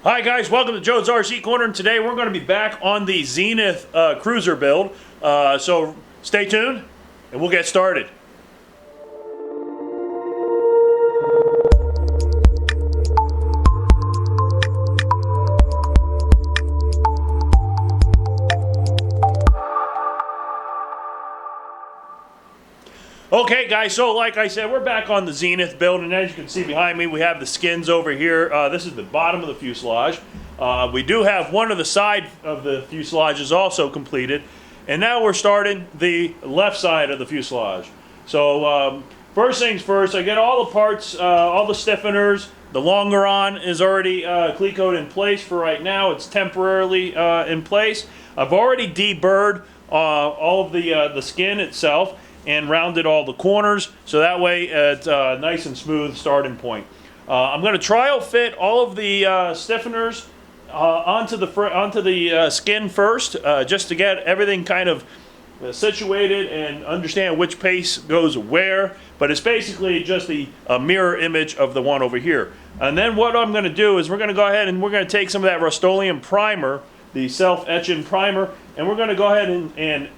Hi guys, welcome to Joe's RC Corner, and today we're going to be back on the Zenith Cruzer build. So stay tuned, and we'll get started. Okay guys, so like I said, we're back on the Zenith build, and as you can see behind me, we have the skins over here. This is the bottom of the fuselage. We do have one of the side of the fuselage is also completed, and now we're starting the left side of the fuselage. So first things first, I get all the parts, all the stiffeners. The longeron is already cleat-coated in place for right now. It's temporarily in place. I've already deburred all of the skin itself and rounded all the corners, so that way it's a nice and smooth starting point. I'm going to trial fit all of the stiffeners onto the skin first, just to get everything kind of situated and understand which piece goes where. But it's basically just a mirror image of the one over here. And then what I'm going to do is we're going to go ahead and we're going to take some of that Rust-Oleum primer, the self-etching primer, and we're going to go ahead and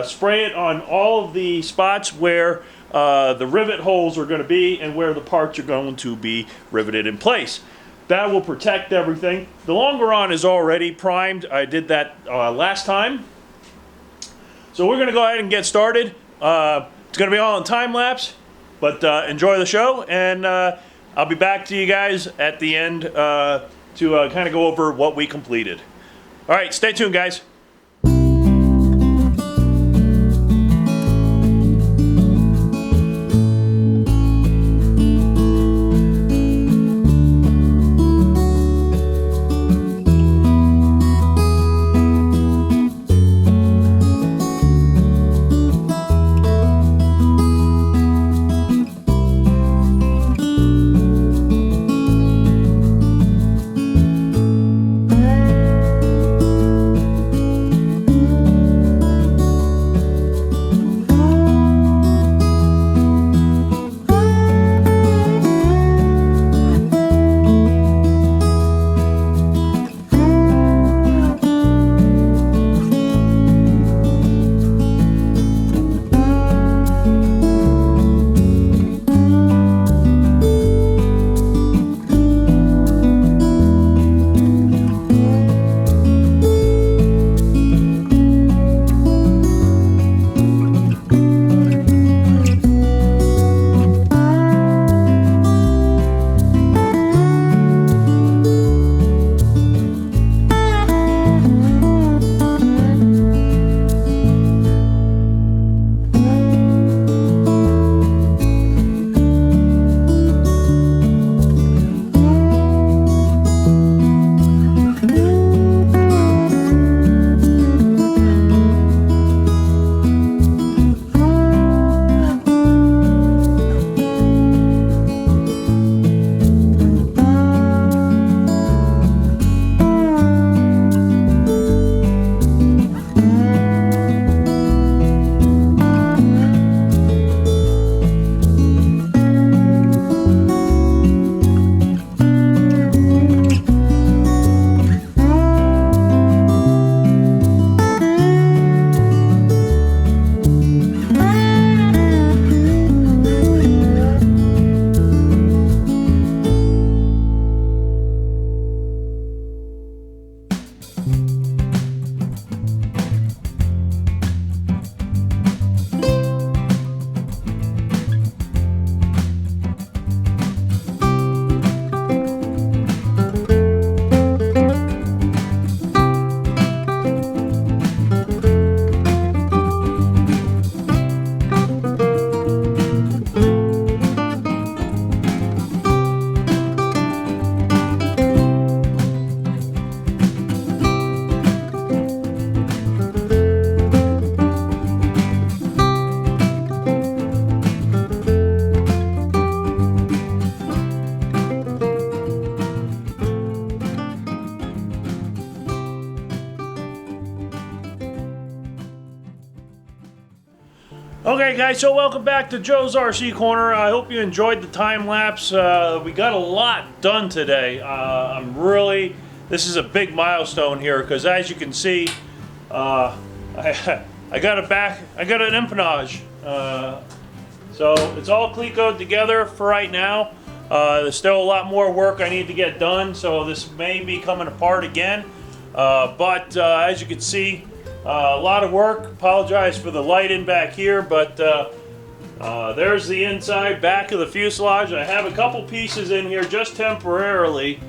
spray it on all of the spots where the rivet holes are going to be and where the parts are going to be riveted in place. That will protect everything. The longeron is already primed. I did that last time. So we're going to go ahead and get started. It's going to be all in time lapse, but enjoy the show, and I'll be back to you guys at the end to kind of go over what we completed. All right, stay tuned, guys. Okay guys, so welcome back to Joe's RC Corner. I hope you enjoyed the time lapse. We got a lot done today. I'm really this is a big milestone here because, as you can see, I got it back. I got an empennage. So it's all clecoed together for right now. There's still a lot more work I need to get done, so this may be coming apart again. But as you can see, a lot of work. Apologize for the lighting back here, but there's the inside back of the fuselage. I have a couple pieces in here just temporarily.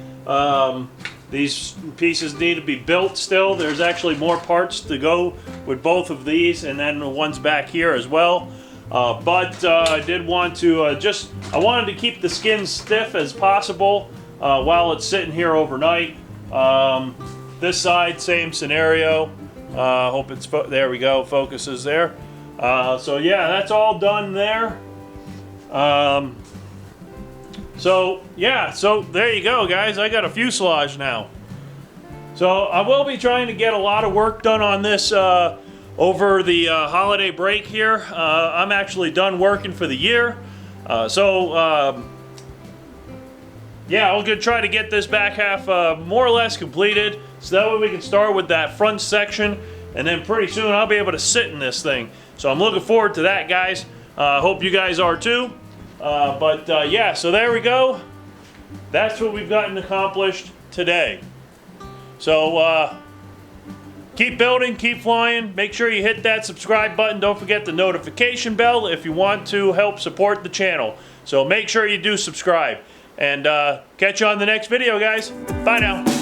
These pieces need to be built still. There's actually more parts to go with both of these, and then the ones back here as well. But I did want to I wanted to keep the skin stiff as possible while it's sitting here overnight. This side, same scenario. Hope it's, there we go, focuses there. So yeah, that's all done there. So yeah, so there you go, guys. I got a fuselage now. So I will be trying to get a lot of work done on this over the holiday break here. I'm actually done working for the year. Yeah, I'll try to get this back half more or less completed, so that way we can start with that front section, and then pretty soon I'll be able to sit in this thing. So I'm looking forward to that, guys. Hope you guys are too. Yeah, so there we go. That's what we've gotten accomplished today. So keep building, keep flying. Make sure you hit that subscribe button. Don't forget the notification bell if you want to help support the channel. So make sure you do subscribe. And catch you on the next video, guys. Bye now.